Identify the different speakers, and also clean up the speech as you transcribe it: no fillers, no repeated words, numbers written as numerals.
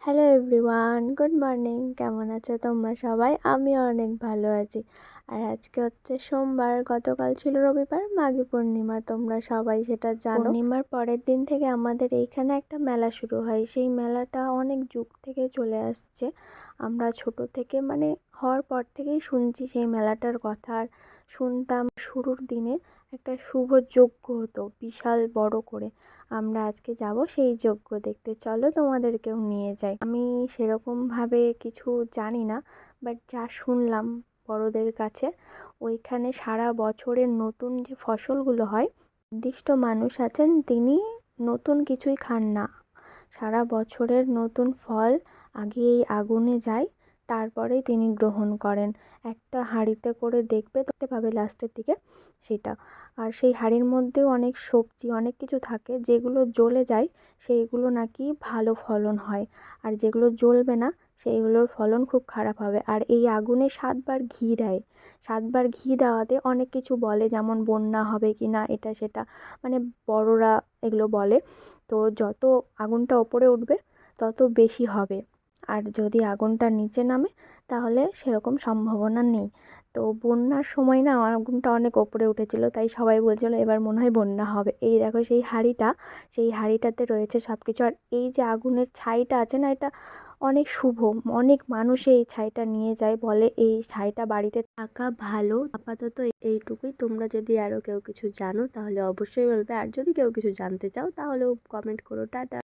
Speaker 1: Hello everyone, good morning. কেমন আছো তোমরা সবাই? আমিও অনেক ভালো আছি। আর আজকে হচ্ছে সোমবার, গতকাল ছিল রবিবার, মাঘী পূর্ণিমা। তোমরা সবাই সেটা জানো। পূর্ণিমার পরের দিন থেকে আমাদের এইখানে একটা মেলা শুরু হয়। সেই মেলাটা অনেক যুগ থেকে চলে আসছে। আমরা ছোট থেকে হওয়ার পর থেকেই শুনছি সেই মেলাটার কথা। আর শুনতাম শুরুর দিনে একটা শুভ যজ্ঞ হতো বিশাল বড় করে। আমরা আজকে যাব সেই যজ্ঞ দেখতে। চলো তোমাদেরকেও নিয়ে যাই। আমি সেরকমভাবে কিছু জানি না, বাট যা শুনলাম বড়দের কাছে, ওইখানে সারা বছরের নতুন যে ফসলগুলো হয়, নির্দিষ্ট মানুষ আছেন তিনি নতুন কিছুই খান না। সারা বছরের নতুন ফল আগে এই আগুনে যায়, তারপরেই তিনি গ্রহণ করেন। একটা হাঁড়িতে করে দেখতে পাবে লাস্টের দিকে সেটা। আর সেই হাঁড়ির মধ্যেও অনেক সবজি অনেক কিছু থাকে, যেগুলো জ্বলে যায় সেইগুলো নাকি ভালো ফলন হয়, আর যেগুলো জ্বলবে না সেইগুলোর ফলন খুব খারাপ হবে। আর এই আগুনে 7বার ঘি দেয়। 7বার ঘি দেওয়াতে অনেক কিছু বলে, যেমন বন্যা হবে কি না, এটা সেটা, বড়রা এগুলো বলে। তো যত আগুনটা ওপরে উঠবে তত বেশি হবে, আর যদি আগুনটা নিচে নামে তাহলে সেরকম সম্ভাবনা নেই। তো বন্যার সময় না আমার আগুনটা অনেক ওপরে উঠেছিল, তাই সবাই বলছিল এবার মনে হয় বন্যা হবে। এই দেখো সেই হাঁড়িটা, সেই হাঁড়িটাতে রয়েছে সব কিছু। আর এই যে আগুনের ছাইটা আছে না, এটা অনেক শুভ। অনেক মানুষ এই ছাইটা নিয়ে যায়, বলে এই ছাইটা বাড়িতে থাকা ভালো। আপাতত এইটুকুই। তোমরা যদি আরও কেউ কিছু জানো তাহলে অবশ্যই বলবে, আর যদি কেউ কিছু জানতে চাও তাহলেও কমেন্ট করো। টাটা।